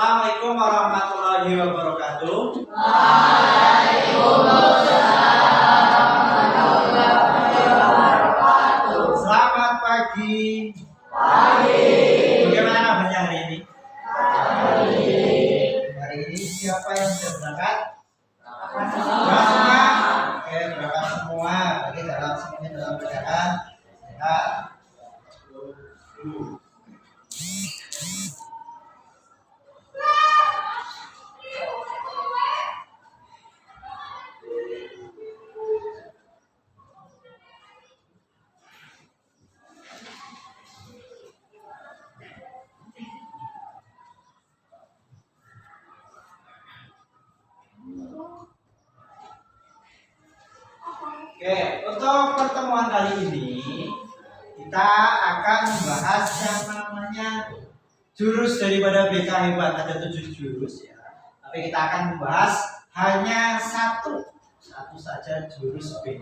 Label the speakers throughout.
Speaker 1: Assalamualaikum warahmatullahi wabarakatuh.
Speaker 2: Waalaikumsalam warahmatullahi wabarakatuh.
Speaker 1: Selamat pagi.
Speaker 2: Pagi.
Speaker 1: Bagaimana kabarnya hari ini?
Speaker 2: Pagi.
Speaker 1: Hari ini siapa yang sudah berangkat?
Speaker 2: Semua.
Speaker 1: Oke, berangkat semua. Bagi dalam semuanya dalam keadaan sehat. Oke, untuk pertemuan kali ini kita akan membahas yang namanya jurus daripada BK Hebat. Ada 7 jurus ya. Tapi kita akan membahas hanya satu saja jurus BK.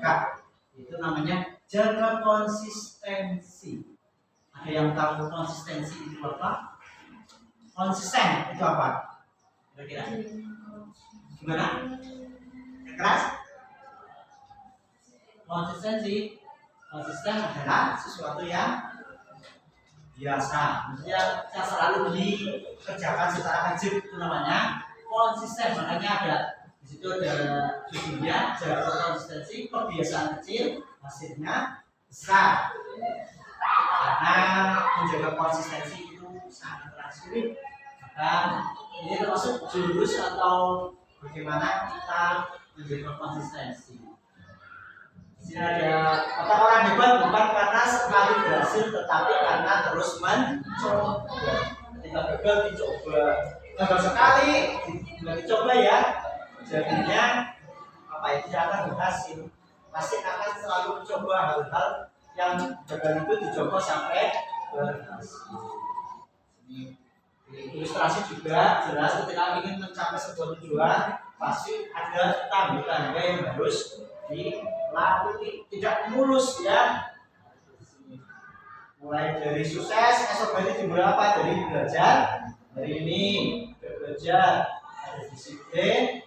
Speaker 1: Itu namanya jaga konsistensi. Ada yang tahu konsistensi itu apa? Konsisten itu apa? Kira-kira? Gimana? Yang keras? Konsisten adalah sesuatu yang biasa, maksudnya yang selalu dikerjakan secara wajib, itu namanya konsisten. Makanya ada di situ ada judulnya jaga konsistensi, kebiasaan kecil hasilnya besar. Karena menjaga konsistensi itu sangat sulit. Maka ini termasuk jurus atau bagaimana kita menjaga konsistensi. Di sini ada kata orang hebat bukan karena sekali berhasil, tetapi karena terus mencoba. Ketika gagal dicoba, gagal sekali dicoba ya, jadinya apa itu tidak akan berhasil. Pasti akan selalu mencoba hal-hal yang gagal itu dicoba sampai berhasil. Ini ilustrasi juga jelas ketika ingin mencapai sebuah tujuan pasti ada tanda-tanda yang harus dilalui, tidak mulus ya. Mulai dari sukses, esok hari dimulai apa? Dari belajar, hari ini belajar, ada disiplin,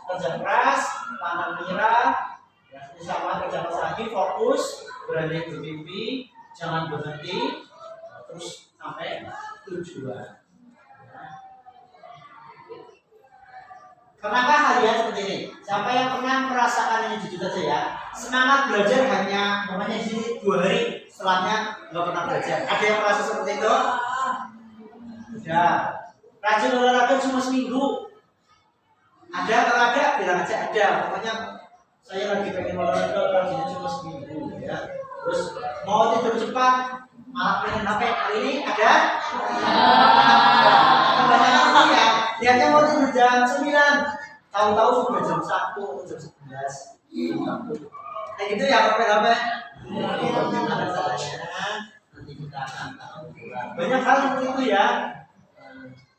Speaker 1: kerja keras, tanam merah, ya, sama kerja keras lagi, fokus, berani bermimpi, jangan berhenti, terus sampai tujuan. Kenapa hal seperti ini? Siapa yang pernah merasakan ini jujur saja ya. Semangat belajar hanya namanya di sini 2 hari, setelahnya nggak pernah belajar. Ada yang merasa seperti itu? Udah. Rajin olahraga cuma seminggu. Ada kalau ada bilang aja ada. Pokoknya saya lagi pengen olahraga, rajinnya cuma seminggu ya. Terus mau tidur cepat, malah pengen HP. Hari ini ada? Kebanyakan ini ya. Lihatnya mau tidur jam 9, tahu-tahu sudah jam 1 atau jam 11. Kayak gitu ya, apa-apa. Ada salahnya, nanti kita akan tahu. Banyak hal seperti itu ya.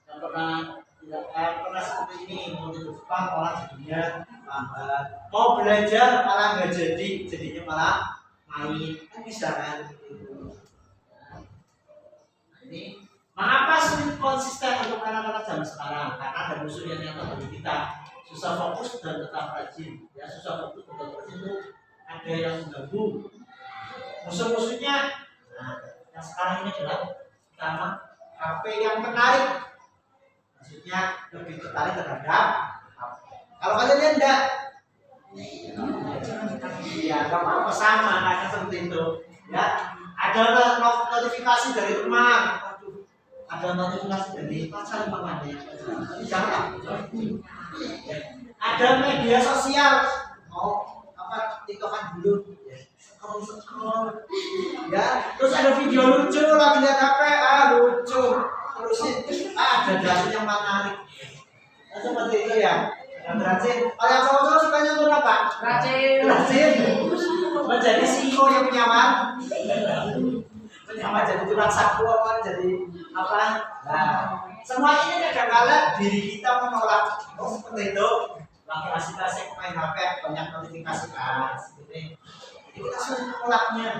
Speaker 1: Yang pernah seperti ini, mau tidur cepat malah jadinya lambat. Mau belajar malah nggak jadi, jadinya malah main. Kan bisa kan? Nah, ini mengapa sulit konsisten untuk anak-anak zaman sekarang? Karena ada musuh yang nyata bagi kita. Susah fokus dan tetap rajin. Ya, susah fokus dan tetap rajin itu ada yang mengganggu. Musuh-musuhnya, nah, yang sekarang ini adalah pertama HP yang menarik. Maksudnya lebih tertarik terhadap HP. Kalau kalian lihat enggak? Ya, nggak apa-apa sama, akan seperti itu. Ya, ada notifikasi dari teman. Ada notifikasi dari pacar umpamanya. Jangan. Ada media sosial, mau apa TikTokan dulu, scroll. Ya, terus ada video lucu lagi lihat HP, lucu. Terusin, ada dalil yang menarik. Nah, seperti itu ya. Yang rajin. Kalau yang cowok-cowok sukanya untuk apa? Rajin. Menjadi CEO yang menyamar. Menyamar jadi tukang sapu apa jadi apa? Nah, semua ini kadang-kadang diri kita menolak. Oh, seperti itu. Lagi asik-asik main HP, banyak notifikasi gitu. Jadi kita sulit menolaknya.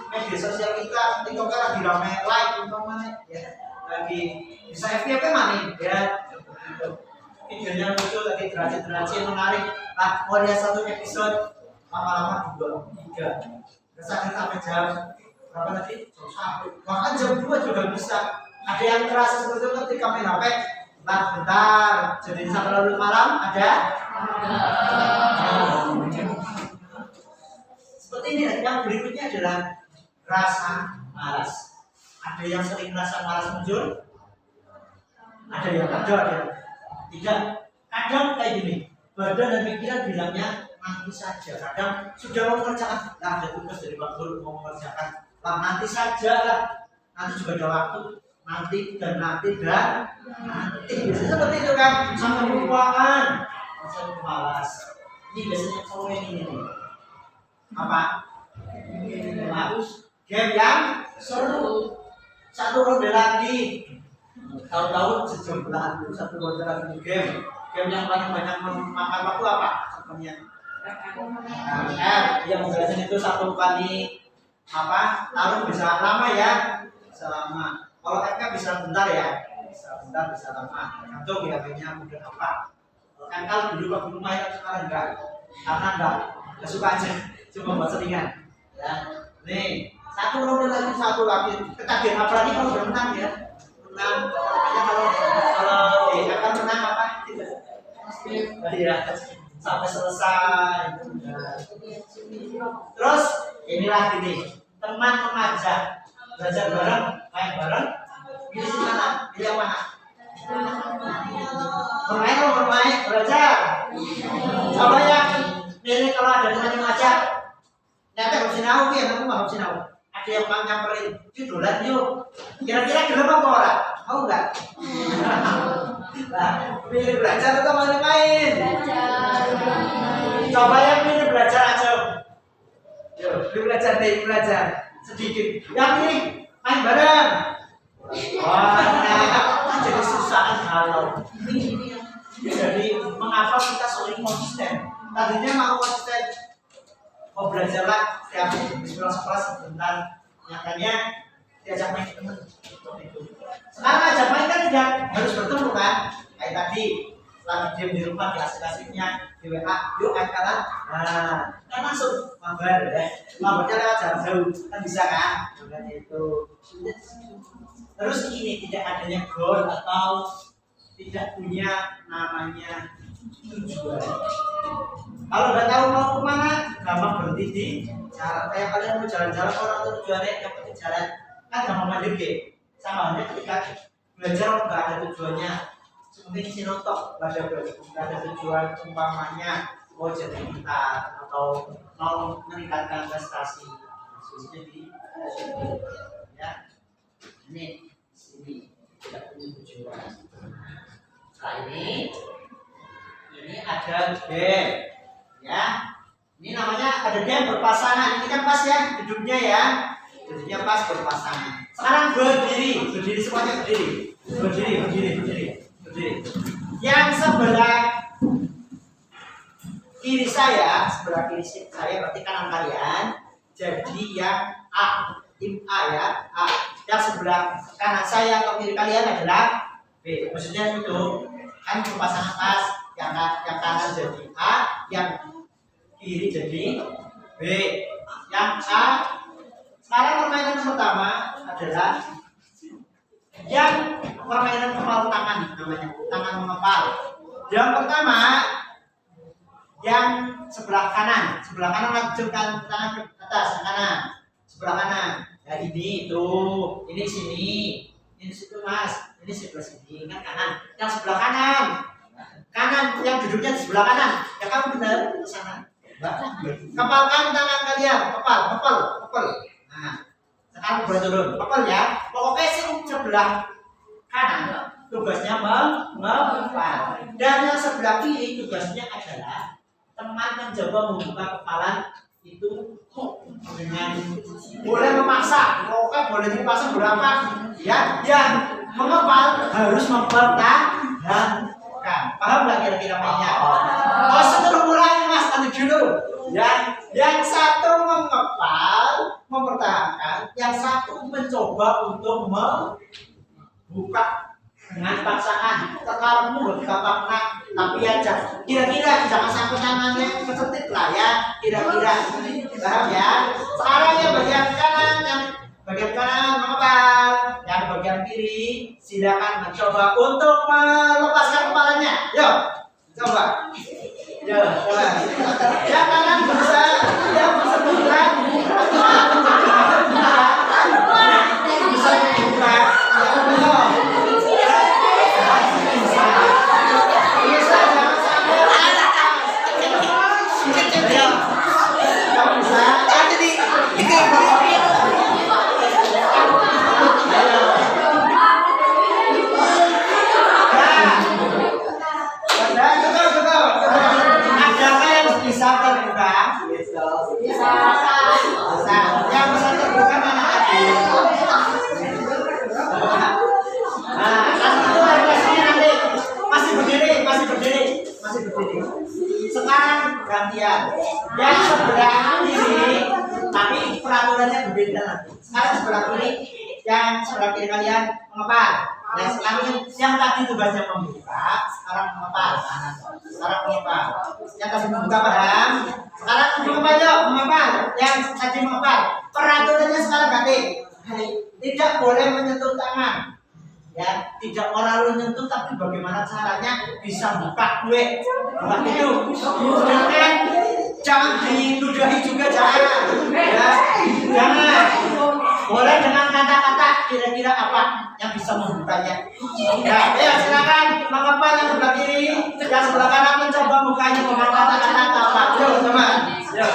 Speaker 1: Media sosial kita, TikTok lagi ramai like, umpamanya ya. Lagi bisa FYP mana ya? videonya lucu tadi, derajat-derajat menarik. Nah, mau lihat satu episode lama-lama 2, 3. Kesannya sampai jam berapa tadi? Bahkan jam 2 juga bisa. Ada yang kerasa seperti itu ketika main HP. Nah, bentar. Jadi sampai larut malam ada? Seperti ini. Yang berikutnya adalah rasa malas. Ada yang sering rasa malas muncul? Ada yang tidak. Kadang kayak gini. Badan dan pikiran bilangnya nanti saja. Kadang sudah mau mengerjakan. Nah, ada tugas dari Pak Guru mau mengerjakan. Lah, nanti saja lah. Nanti juga ada waktu. Nanti. Biasanya seperti itu kan. Sampai kelupaan. Sampai malas. Ini biasanya kalau ini nih. Apa? Game yang seru. Satu ronde lagi. Tahu-tahu sejumlah satu ronde lagi game. Game yang paling banyak memakan waktu apa? Contohnya yang menjelaskan itu 1 kali apa? Tarung bisa lama ya? Bisa lama. Kalau FK bisa bentar ya? Bisa bentar, bisa lama. Tergantung ya gamenya mudah apa. Kalau dulu waktu rumah ya, sekarang enggak. Karena enggak suka aja. Cuma buat selingan. Ya. Nih, satu ronde lagi, satu lagi. Ketagihan apalagi kalau udah menang ya. Menang. Makanya kalau akan menang apa? Iya, sampai selesai. Terus inilah gini, teman mengajak belajar bareng, main bareng. Pilih di mana? Pilih yang mana? Bermain, belajar. Coba yang pilih kalau ada teman yang ngajak. Nanti harus sinau ya, kamu harus sinau. Ada yang nyamperin, jualan yuk. Kira-kira gelap apa orang? Mau nggak? Nah, pilih belajar atau main-main? Coba yang pilih belajar aja. Yuk, pilih belajar sedikit. Yang ini main bareng. Wah, jadi susah kalau. Jadi mengapa kita sulit konsisten? Tadinya mau konsisten, mau belajarlah tiap sekolah sebentar. Nyatanya diajak main teman. Sekarang ajak main kan tidak harus bertemu kan? Kayak tadi lagi diam di rumah di asik-asiknya di WA, yuk kalah. Nah, kan langsung mabar ya. Mabarnya lewat jarak jauh kan bisa kan? Bukan itu. Terus ini tidak adanya goal atau tidak punya namanya tujuan. Kalau nggak tahu mau kemana, gampang berhenti di jalan. Kayak kalian mau jalan-jalan orang tujuannya yang penting jalan kan gampang mandiri. Sama halnya ketika belajar nggak ada tujuannya, seperti isi notok nggak ada tujuan umpamanya mau jadi pintar atau mau meningkatkan prestasi, khususnya di ya ini sini tidak punya tujuan. Nah ini ada game ya, ini namanya ada game berpasangan. Ini kan pas ya duduknya ya, duduknya pas berpasangan. Sekarang berdiri semuanya berdiri. Yang sebelah kiri saya berarti kanan kalian. Jadi yang A, tim A ya, A. Yang sebelah kanan saya atau kiri kalian adalah B. Maksudnya itu kan berpasangan pas. Yang kanan jadi A, yang kiri jadi B. Yang A. Sekarang permainan pertama adalah yang permainan kepal tangan namanya, tangan mengepal. Yang pertama yang sebelah kanan lanjutkan tangan ke atas kanan, sebelah kanan. Ya ini tuh, ini sini, ini situ mas, ini sebelah sini kan kanan. Yang sebelah kanan yang duduknya di sebelah kanan, ya kamu benar ke sana. Kepalkan tangan kalian, kepal. Nah, sekarang boleh turun, kepal ya. Pokoknya sebelah kanan tugasnya mengepal, dan yang sebelah kiri tugasnya adalah teman mencoba membuka kepalan itu dengan boleh memaksa, pokoknya boleh dipasang berapa ya. Yang mengepal harus mempertahankan. Paham nggak kira-kira mainnya? Oh, seluruh mulai mas, tadi dulu. Yang satu mengepal, mempertahankan, yang satu mencoba untuk membuka dengan paksaan. Terkalmu gampang nak, tapi aja. Kira-kira jangan sampai tangannya kesetit lah ya. Kira-kira, paham ya? Sekarang yang bagian kanan, mengepal. Yang bagian kiri, silakan mencoba untuk melepaskan kepalanya. Yuk, coba. Ya, coba. Yang kanan berusaha, yang bisa bergerak. Bisa bergerak. Bisa jangan sampai bisa terbuka. Bisa. Yang bisa terbuka mana tadi? Nah, nanti masih berdiri. Sekarang gantian. Yang sebelah kiri, tapi peraturannya berbeda nanti. Sekarang sebelah kiri, yang sebelah kiri kalian mengepal. Yang tadi tugasnya membuka, sekarang mengepal. Yang tadi membuka paham? Sekarang mengepal. Yang tadi mengepal. Peraturannya sekarang ganti. Tidak boleh menyentuh tangan. Ya, tidak orang menyentuh, tapi bagaimana caranya bisa buka gue. Buka itu. Jangan diludahi juga, jangan. Ya, jangan. Boleh dengan kata-kata kira-kira apa yang bisa membukanya. Ya, silakan mengepal yang sebelah kiri, yang sebelah kanan mencoba bukanya dengan kata-kata apa. Yuk, coba. Yuk.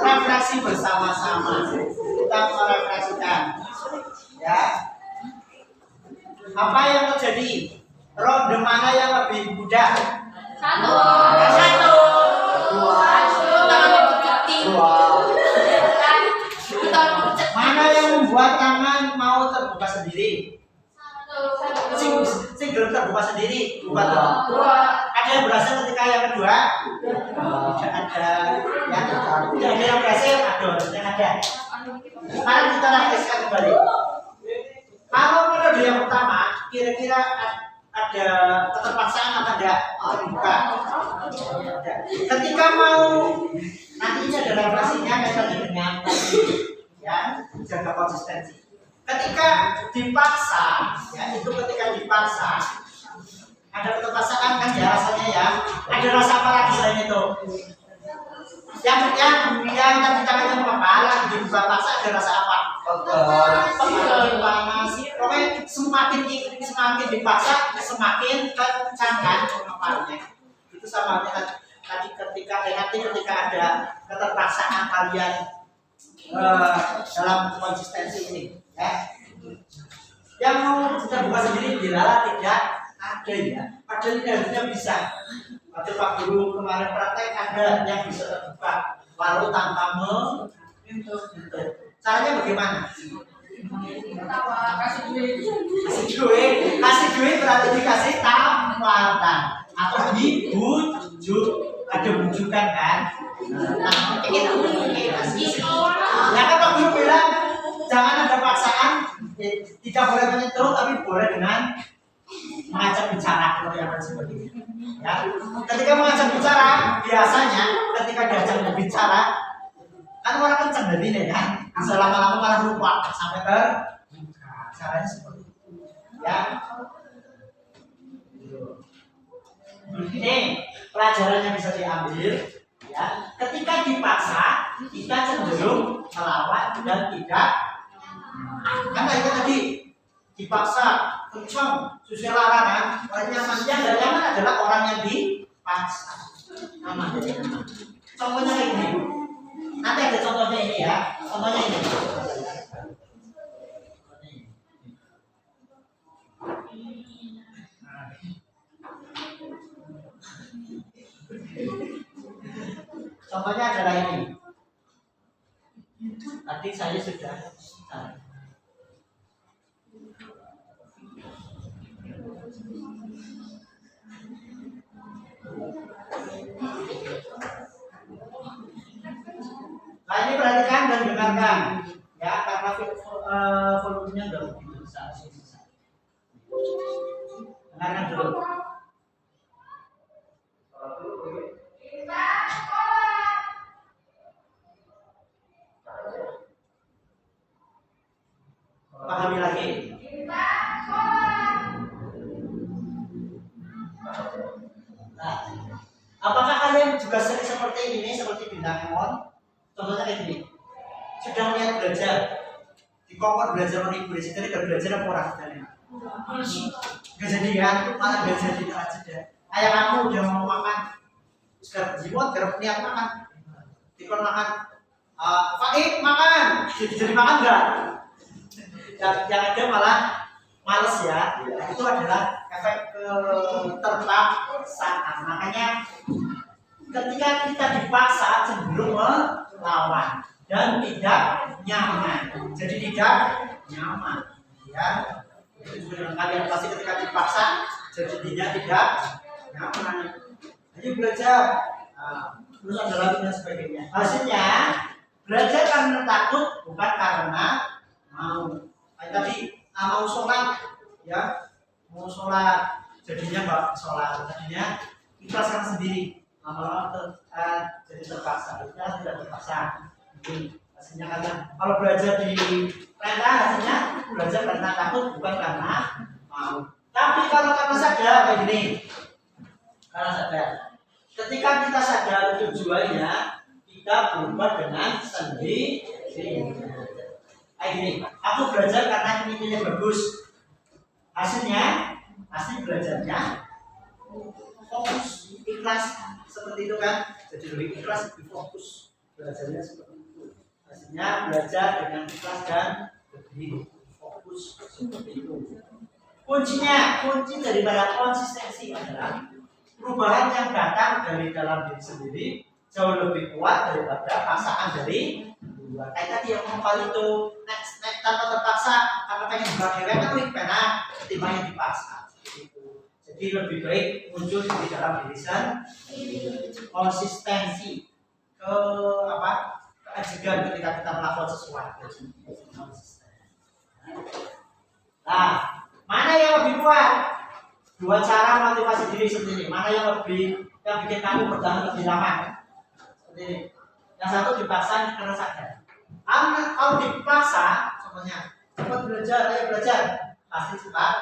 Speaker 1: Refleksi bersama-sama. Kita merefleksikan. Ya. Apa yang terjadi? Ronde mana yang lebih mudah?
Speaker 2: Satu.
Speaker 1: Mana yang membuat tangan mau terbuka sendiri? Sing belum terbuka sendiri. Dua. Ada yang berhasil ketika yang kedua? Tidak ada. Tidak ada yang berhasil. Ada. Sekarang kita refleksikan kembali. Kalau periode yang pertama, kira-kira ada keterpaksaan atau tidak terbuka? Ketika mau, nanti ini ada refleksinya kaitannya dengan ya, jaga konsistensi. Ketika dipaksa, ya itu ketika dipaksa ada keterpaksaan kan ya rasanya ya. Ada rasa apa lagi selain itu? Yang tadi tangannya mengepal, dibuka paksa ada rasa apa? Pegel, panas. Pokoknya semakin dipaksa semakin kencang kan mengepalnya. Itu sama halnya tadi ketika ada keterpaksaan kalian dalam konsistensi ini. Yang mau kita buka sendiri bila tidak ada ya. Padahal ini harusnya bisa. Pada Pak Guru kemarin praktek ada yang bisa terbuka walau tanpa menyentuh. Caranya bagaimana? Kasih duit berarti dikasih tawaran atau dibujuk. Ada bujukan kan? Nah, kita ya kan Pak Guru bilang jangan ada paksaan, tidak boleh menyentuh, tapi boleh dengan mengajak bicara kalau yang seperti ini. Ya, ketika mengajak bicara, biasanya ketika diajak berbicara, Kan orang kenceng dari ini kan, bisa lama-lama malah lupa sampai terbuka. Caranya seperti itu, ya. Ini pelajaran yang bisa diambil, ya. Ketika dipaksa, kita cenderung melawan dan tidak. Kan kayak tadi dipaksa, kencang, susah larangan, orang nyaman. Yang tidak nyaman adalah orang yang dipaksa. Aman, jadi aman. Contohnya kayak gini. Nanti ada contohnya ini ya. Contohnya ini. Contohnya adalah ini. Tadi saya sudah Nah ini perhatikan dan dengarkan ya, karena volumenya udah begitu besar. Dengarkan dulu. Pahami lagi. Nah, apakah kalian juga sering seperti ini, seperti bintang Emon? Contohnya kayak gini. Sudah niat belajar, di kompor belajar menipu, jadi gak belajar apa orang sebenarnya? Gak jadi kan? Malah gak jadi aja. Ayah kamu udah mau makan, sudah jiwot, gak niat makan, dikon makan, Faik makan, jadi makan gak? Yang ada malah males ya. Itu adalah efek keterpaksaan. Makanya ketika kita dipaksa cenderung melawan dan tidak nyaman. Jadi tidak nyaman, ya. Itu juga dengan kalian pasti ketika dipaksa jadinya tidak nyaman. Ayo belajar. Terus ada lagi dan sebagainya. Hasilnya belajar karena takut bukan karena mau. Tadi mau sholat, ya, mau sholat, jadinya nggak sholat, jadinya ikhlaskan sendiri, lama-lama jadi terpaksa, kita tidak terpaksa. Jadi hasilnya kalian kalau belajar di perintah hasilnya belajar karena takut bukan karena mau. Tapi kalau karena sadar kayak gini, karena sadar, ketika kita sadar tujuannya, kita berubah dengan sendiri. Kayak gini, aku belajar karena nilainya bagus. Hasilnya, pasti belajarnya fokus, ikhlas, seperti itu kan. Jadi lebih ikhlas, lebih fokus. Belajarnya seperti itu. Hasilnya belajar dengan ikhlas dan lebih fokus seperti itu. Kunci daripada konsistensi adalah perubahan yang datang dari dalam diri sendiri jauh lebih kuat daripada paksaan dari luar. Kayak tadi yang ngomong itu next tanpa terpaksa karena pengen buka dewek kan lebih penak ketimbang yang dipaksa. Jadi lebih baik muncul di dalam diri sendiri. Konsistensi keajegan ketika kita melakukan sesuatu. Nah, mana yang lebih kuat? Dua cara motivasi diri sendiri. Mana yang bikin kamu bertahan lebih lama? Seperti ini. Yang satu dipaksa karena sadar. Kalau dipaksa, contohnya cepat belajar, ayo belajar, pasti cepat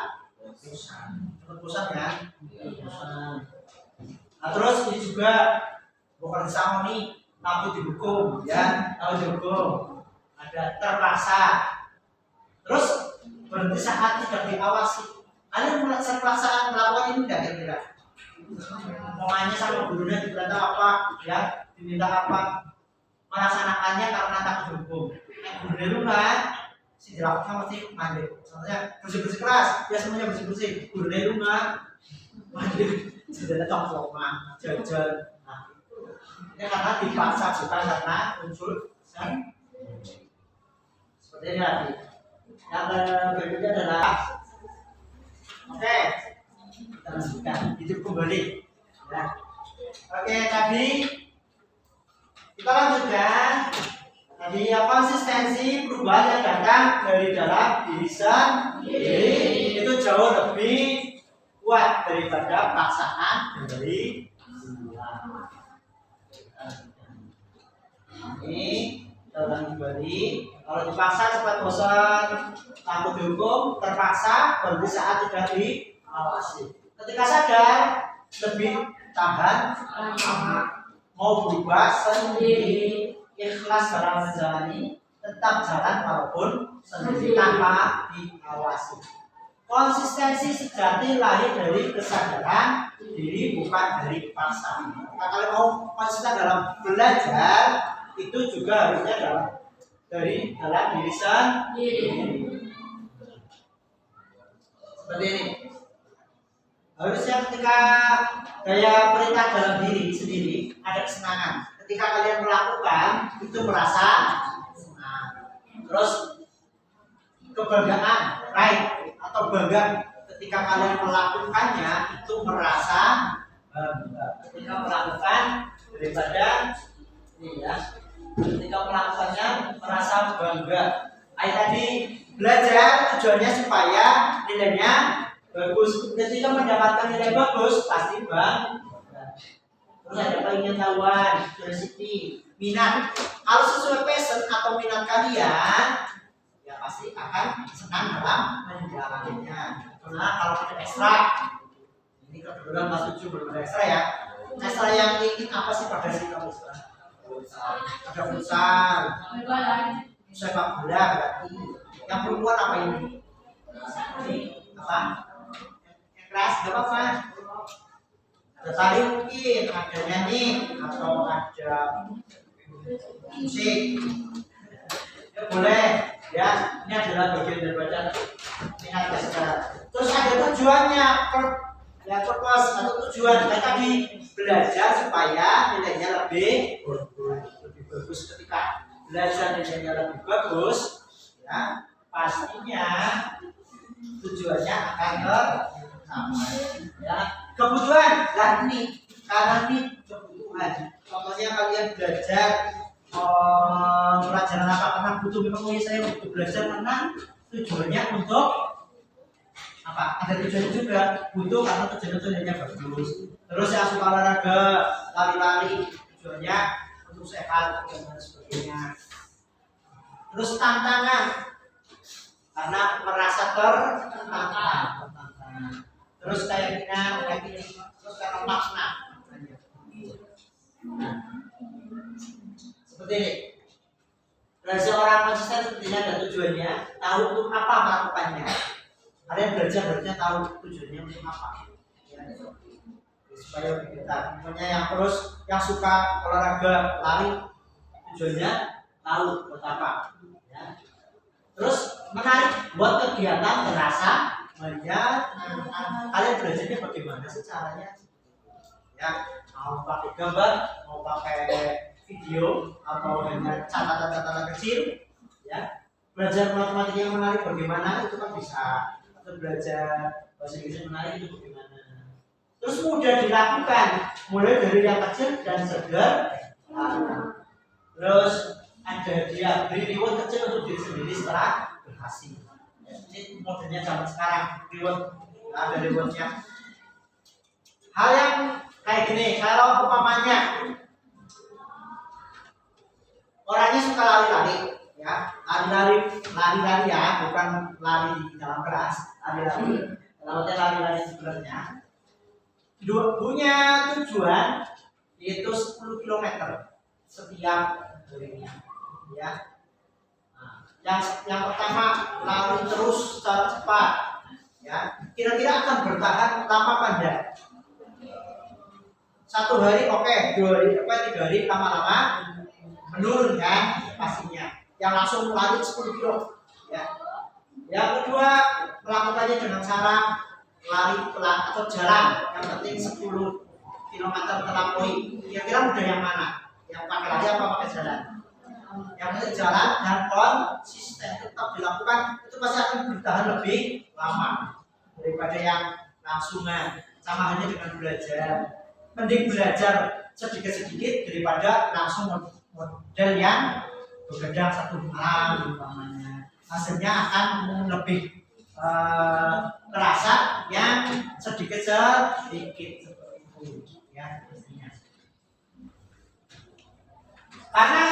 Speaker 1: bosan kan? Bosan. Nah terus ini juga bukan sama nih, takut dihukum, ya, takut dihukum. Ada terpaksa. Terus berhenti saat tidak diawasi. Kalian terpaksa melakukan ini tidak kira-kira? Pokoknya sama gurunya diberitahu apa, ya, diminta apa, melaksanakannya karena takut dihukum. Gurunya lu kan, si dilakukan mesti mandi. Contohnya bersih-bersih keras, ya semuanya bersih-bersih. Gurunya lu kan, mandi, sudah datang koma, jajan. Nah, ini karena dipaksa bukan karena unsur seperti ini lagi. Yang berikutnya adalah oke, kita lanjutkan hidup kembali. Ya. Oke, tadi kita lanjutkan. Tadi konsistensi perubahan yang datang dari dalam diri sendiri itu jauh lebih kuat daripada paksaan dari luar. Ini dipelajari. Kalau dipaksa cepat bosan, takut dihukum, terpaksa berhenti saat tidak diawasi. Ketika sadar lebih tahan, mau berubah sendiri, ikhlas dalam menjalani, tetap jalan walaupun sendiri tanpa diawasi. Konsistensi sejati lahir dari kesadaran diri, bukan dari paksaan. Nah, kalau mau konsisten dalam belajar, itu juga harusnya dari dalam diri sendiri. Seperti ini. Harusnya ketika daya perintah dalam diri sendiri ada kesenangan. Ketika kalian melakukan, itu merasa senang. Terus kebanggaan, pride atau bangga ketika kalian melakukannya itu merasa bangga. Ketika melakukan daripada ini ya, ketika melakukannya merasa bangga. Tadi belajar tujuannya supaya nilainya bagus. Ketika mendapatkan nilai bagus pasti bangga. Terus ada pengetahuan, curiosity, minat. Kalau sesuai passion atau minat kalian, ya pasti akan senang dalam menjalaninya. Karena kalau ada ekstra, ini kebetulan Mas Tujuh belum ada ekstra ya. Ekstra yang ingin apa sih pada sih kamu? Ada futsal, sepak bola berarti. Yang perempuan apa ini? Ini apa? Yang keras, gak apa-apa. Ada tari mungkin, ada nyanyi, atau ada musik. Ya boleh. Ya, ini adalah bagian daripada minat belajar. Terus ada tujuannya, ya purpose atau tujuan. Kita tadi belajar supaya nilainya lebih bagus. Ketika belajar nilainya lebih bagus, ya pastinya tujuannya akan tercapai. Ya, kebutuhan, lah ini karena ini kebutuhan. Contohnya kalian belajar pelajaran apa karena butuh, memang saya butuh belajar karena tujuannya untuk apa? Ada tujuan juga, butuh karena tujuannya bagus. Terus yang suka olahraga, lari-lari, tujuannya untuk sehat dan sebagainya. Terus tantangan karena merasa tertantang. Terus kayak gini, terus karena makna. Seperti ini. Belajar orang konsisten sepertinya ada tujuannya, tahu untuk apa melakukannya. Kalian belajar harusnya tahu tujuannya untuk apa. Ya, supaya kita, misalnya yang suka olahraga lari, tujuannya tahu buat apa. Ya. Terus menarik buat kegiatan terasa menyenangkan. Kalian belajarnya bagaimana sih caranya? Ya, mau pakai gambar, mau pakai video, atau dengan catatan-catatan kecil, ya. Belajar matematika yang menarik bagaimana itu kan bisa, atau belajar bahasa Inggris yang menarik itu bagaimana. Terus mudah dilakukan, mulai dari yang kecil dan sederhana. Terus ada dia beri reward kecil untuk diri sendiri setelah berhasil. Ini modelnya zaman sekarang, reward, ada rewardnya. Hal yang kayak gini, kalau umpamanya orangnya suka lari-lari, ya, lari-lari ya, bukan lari di dalam kelas, lari-lari, lawannya lari-lari sebenarnya. Punya tujuan yaitu 10 km setiap harinya, ya. Nah, yang pertama lari terus secara cepat, ya. Kira-kira akan bertahan lama pada 1 hari, oke, 2 hari, 3 hari, lama-lama menurun kan pastinya. Yang langsung lari 10 kilo, ya. Yang kedua melakukannya dengan cara lari pelan atau jalan, yang penting 10 km terlampaui. Kira-kira mudah yang mana? Yang pakai lari apa pakai jalan? Yang penting jalan dan konsisten tetap dilakukan, itu pasti akan bertahan lebih lama daripada yang langsungan. Sama halnya dengan belajar, mending belajar sedikit-sedikit daripada langsung model yang begadang 1 malam umpamanya. Hasilnya akan lebih terasa yang sedikit-sedikit seperti itu, ya. Karena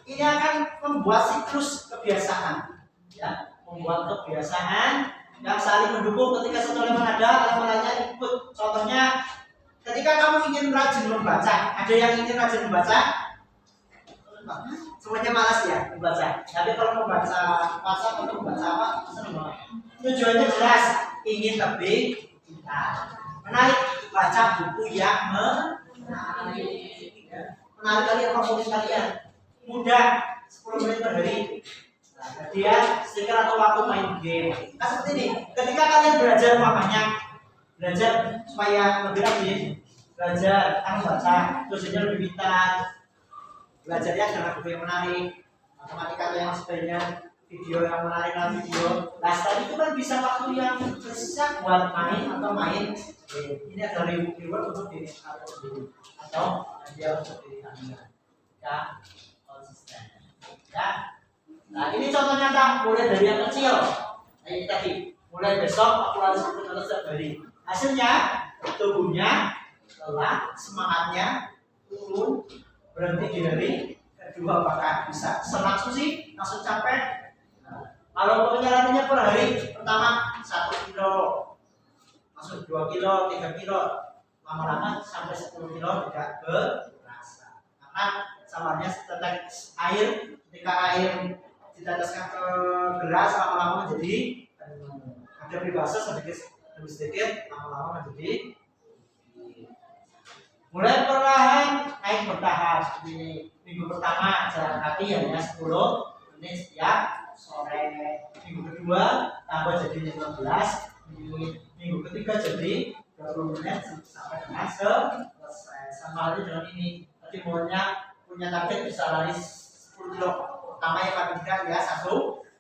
Speaker 1: ini akan membuat siklus kebiasaan, ya, membuat kebiasaan yang saling mendukung. Ketika satu elemen ada, elemen lainnya ikut. Contohnya, ketika kamu ingin rajin membaca, ada yang ingin rajin membaca, semuanya malas ya membaca. Tapi kalau membaca WhatsApp atau membaca apa, senang banget. Tujuannya jelas, ingin lebih pintar. Menarik, baca buku yang menarik. Menarik kalian, favorit kalian. Mudah, 10 menit per hari. Nah, kemudian stiker atau waktu main game. Nah, seperti ini. Ketika kalian belajar umpamanya, belajar supaya lebih rajin, belajar kamu baca, tujuannya lebih pintar. Belajarnya dengan buku yang menarik, matematika yang sebenarnya video yang menarik dalam video. Nah, setelah itu kan bisa waktu yang bisa buat main atau main. Ini ada reward untuk diri atau sendiri atau dia untuk diri kalian. Ya, konsisten. Ya. Nah, ini contoh nyata mulai dari yang kecil. Nah, ini tadi mulai besok aku harus ikut setiap hari. Hasilnya tubuhnya lelah, semangatnya turun, berhenti di hari kedua, apakah bisa langsung sih langsung capek. Nah, kalau penjalatannya per hari pertama 1 kilo, masuk 2 kilo, 3 kilo, lama-lama sampai 10 kilo tidak berasa. Karena samarnya setetes air, ketika air diteteskan ke gelas lama-lama menjadi ada peribahasa sedikit demi sedikit, lama-lama menjadi. Mulai perlahan naik bertahap. Seperti minggu pertama jalan kaki hanya 10 menit setiap sore. Minggu kedua tambah jadi 15 menit. Minggu ketiga jadi 20 menit sampai dengan selesai. Sama halnya dengan ini. Tadi maunya punya target bisa lari 10 kilo. Pertama yang paling tidak ya 1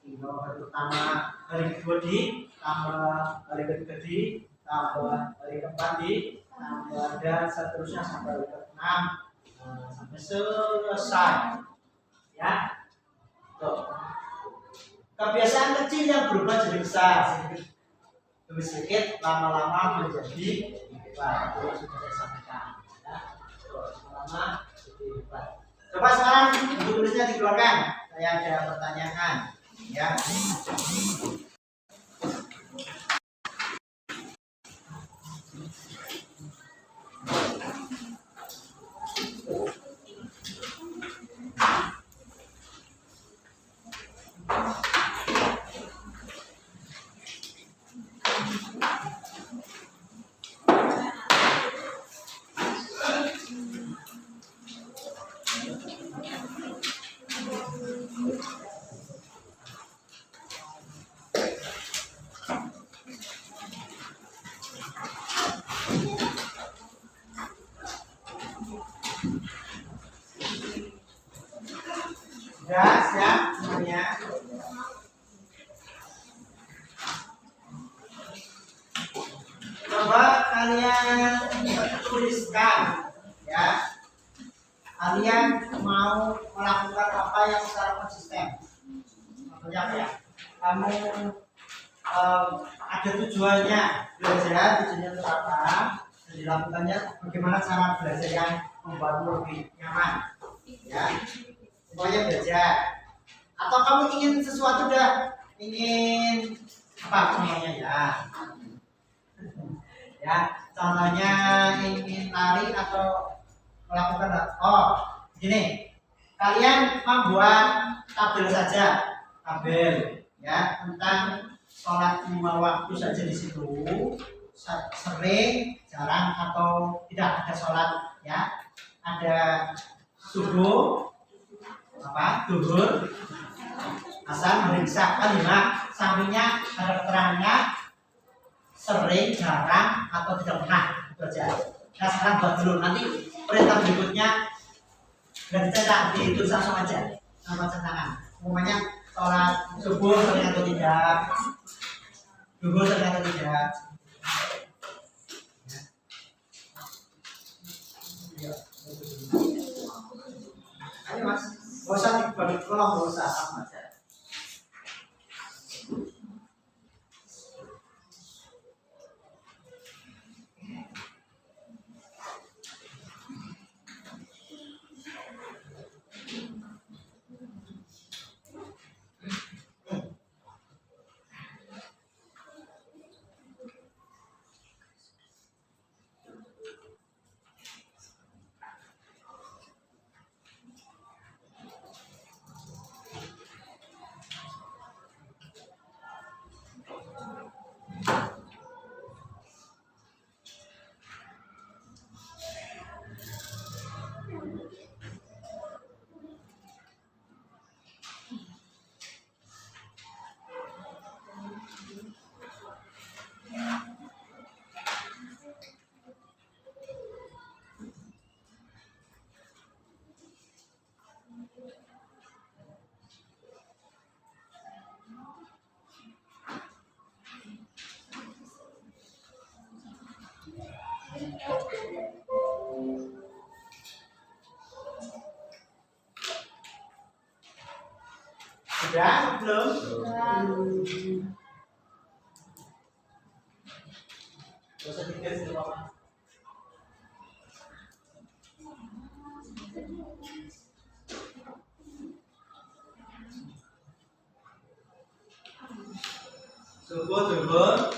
Speaker 1: kilo. Hari pertama, hari kedua di tambah, hari ketiga di tambah, hari keempat di tambah, dan seterusnya sampai hari ke-6 sampai selesai. Ya. Tuh. Kebiasaan kecil yang berubah jadi besar, sedikit demi sedikit, lama-lama menjadi hebat. Itu sudah saya sampaikan. Ya. Lama-lama jadi hebat. Coba sekarang buku tulisnya dikeluarkan. Saya ada pertanyaan. Ya. Sudah siap semuanya? Coba kalian tuliskan, ya. Kalian mau melakukan apa yang secara konsisten? Contohnya apa ya? Kamu ada tujuannya belajar, tujuannya untuk apa? Dan dilakukannya bagaimana cara belajar yang membuatmu lebih nyaman, ya. Pokoknya belajar. Atau kamu ingin sesuatu ingin apa contohnya ya? Ya, contohnya ingin lari atau melakukan gini. Kalian membuat tabel saja, tabel ya tentang sholat 5 waktu saja di situ. Sering, jarang atau tidak ada sholat ya. Ada subuh, duhur, asar, maghrib, isya, kalimat. Sampingnya ada keterangannya sering, jarang atau tidak pernah, itu aja. Nah sekarang buat dulu, nanti perintah berikutnya dan dicetak di tulis langsung aja sama centangan. Umumnya sholat subuh sering atau tidak, duhur sering atau tidak. Ayo mas, gak usah dibagi kolom, gak usah apa aja. Sudah? Belum? Gak usah dikasih apa-apa. Subuh turun.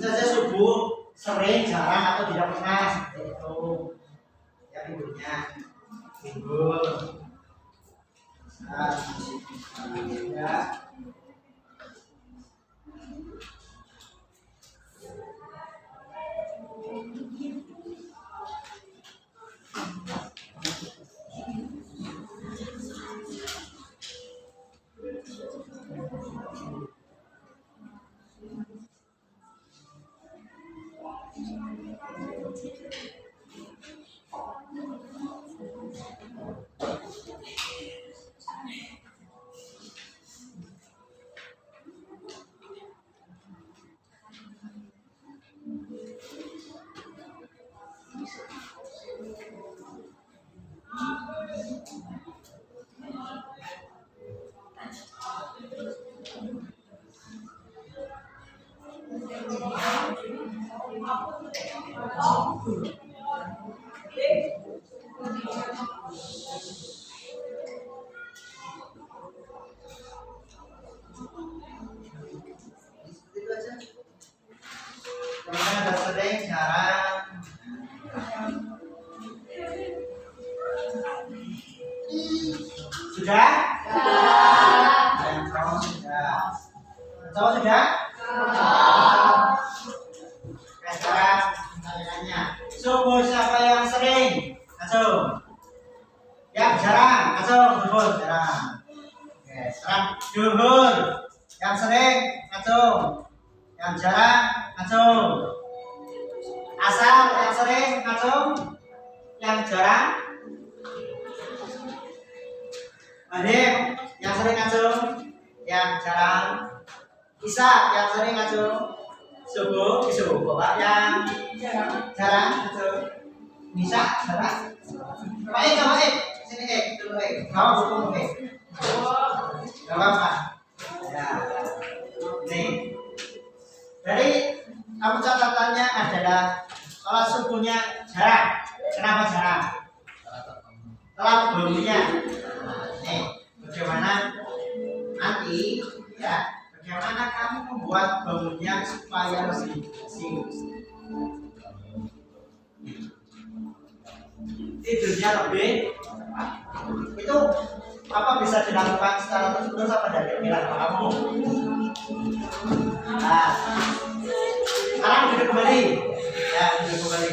Speaker 1: Saja subuh sering, jarang atau tidak pernah seperti itu. Yang ibunya timbul. Ya. Kemudian ada sering, jarang. Sudah? Yang cowok sudah. Cowok sudah? Sekarang pertanyaannya, subuh siapa yang sering? Acung. Yang jarang? Acung, duhur jarang. Oke, sekarang duhur. Yang sering? Acung. Yang jarang? Acung. Asal yang sering? Acung. Yang jarang? Adem. Yang sering Acung. Yang jarang? Isa yang sering Acung. Subuh, Bapak yang jarang Acung. Bisa, jarang. Coba sini dulu bawa buku Gak apa-apa. Ya. Nih. Jadi kamu catatannya adalah sholat subuhnya jarang. Kenapa jarang? Telat bangunnya. Nih, bagaimana nanti ya? Bagaimana kamu membuat bangunnya supaya lebih tidurnya lebih cepat? Itu apa bisa dilakukan secara terus apa dari bilang kamu? Nah, sekarang duduk kembali. Ya, duduk kembali.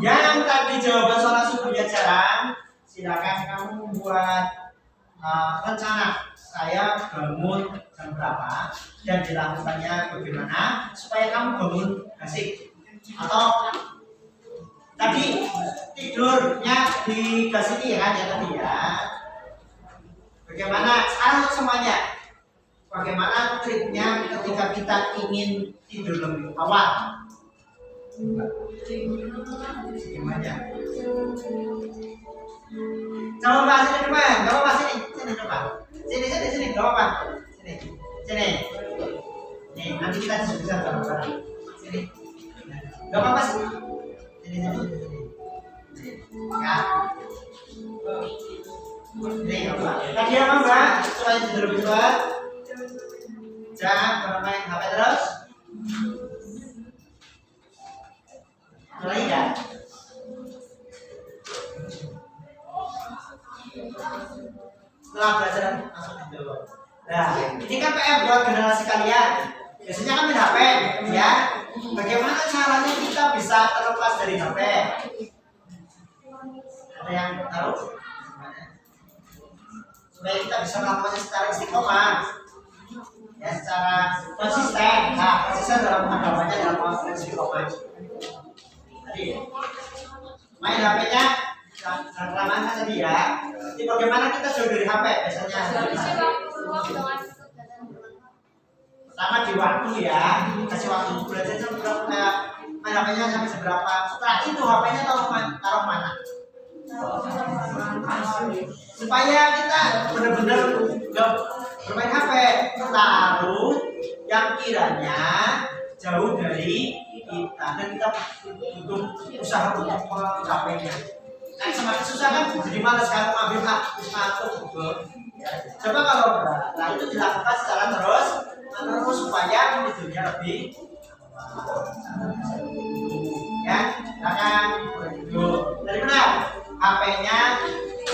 Speaker 1: Yang tadi jawaban sholat subuhnya jarang, silakan kamu membuat rencana saya bangun jam berapa dan dilakukannya bagaimana supaya kamu bangun asik. Atau tadi tidurnya di gas ini ya kan ya tadi ya. Bagaimana sekarang semuanya? Bagaimana triknya ketika kita ingin tidur lebih awal? Gimana? Coba sini teman, coba sini coba. Sini, coba sini. Nih nanti kita diskusikan bareng-bareng. Sini. Gak apa-apa sih. Sini. Ya. Ini apa? Tadi apa Mbak? Supaya tidur lebih cepat. Jangan bermain HP terus. Mulai ya. Setelah belajar langsung tidur. Nah, ini kan PR buat generasi kalian. Biasanya kan main HP, ya. bagaimana caranya kita bisa terlepas dari HP? Ada yang tahu? Supaya kita bisa melakukannya secara istiqomah, ya, secara konsisten. Nah, konsisten dalam agamanya dalam konteks istiqomah. Tadi main HP-nya jangan kelamaan kan tadi ya. Jadi bagaimana kita jauh dari HP biasanya? Pertama di waktu ya, kasih waktu belajar jam berapa, main HP-nya sampai seberapa. Setelah itu HP-nya taruh mana? Supaya kita benar-benar nggak bermain HP, taruh yang kiranya jauh dari kita dan kita butuh usaha untuk menggapainya. Nah, semakin susah kan jadi malas kan mengambil satu. Coba kalau berat, nah itu dilakukan secara terus supaya tidurnya lebih ya, jangan dari mana? HP-nya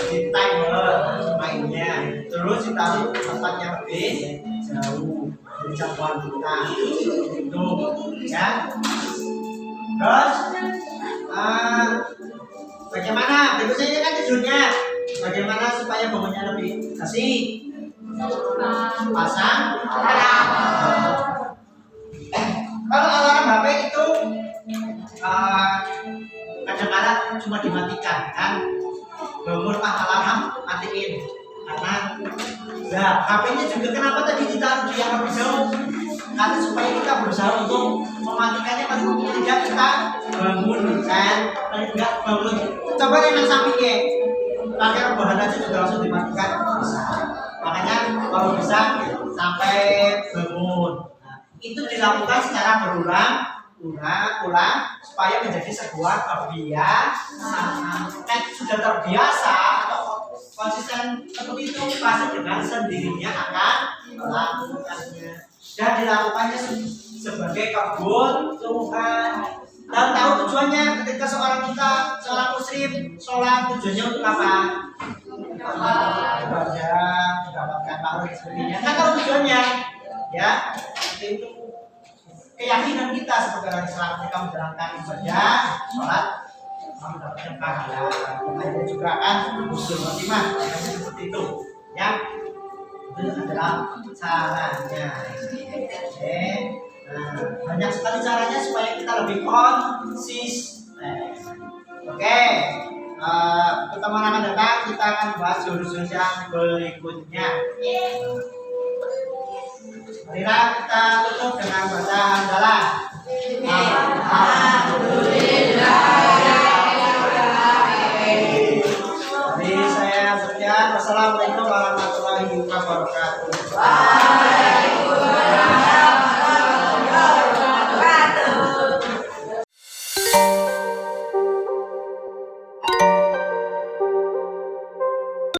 Speaker 1: di timer mainnya, terus ditaruh tempatnya lebih jauh dari jangkauan kita, itu ya. Terus bagaimana? Berikutnya ini kan tidurnya. Bagaimana supaya bangunnya lebih kasih? Pasang alarm. Kalau alarm HP itu kadang-kadang cuma dimatikan kan, bangun alarm matiin karena ya HP-nya juga kenapa tadi ditaruh di yang lebih jauh, karena supaya kita berusaha untuk mematikannya paling tidak kita bangun kan, paling tidak bangun. Coba yang sampingnya pakai rebahan aja juga langsung dimatikan bisa. Makanya kalau bisa sampai bangun. Nah, itu dilakukan secara berulang supaya menjadi sebuah kebiasaan. Sudah terbiasa atau konsisten seperti itu, pasti dengan sendirinya akan melakukannya dan dilakukannya sebagai kebutuhan. Dan tahu tujuannya ketika seorang muslim sholat, tujuannya untuk apa? Ibadah, mendapatkan pahala dan sebagainya. Kan tahu tujuannya, ya itu keyakinan kita sebagai Islam ketika menjalankan ibadah, sholat, mendapatkan pahala. Makanya juga kan muslim muslimah seperti itu, ya. Itu adalah caranya. Oke. Nah, banyak sekali caranya supaya kita lebih konsisten. Oke. Pertemuan akan datang kita akan bahas jurus-jurus yang berikutnya. Marilah kita tutup dengan baca hamdalah. Alhamdulillah.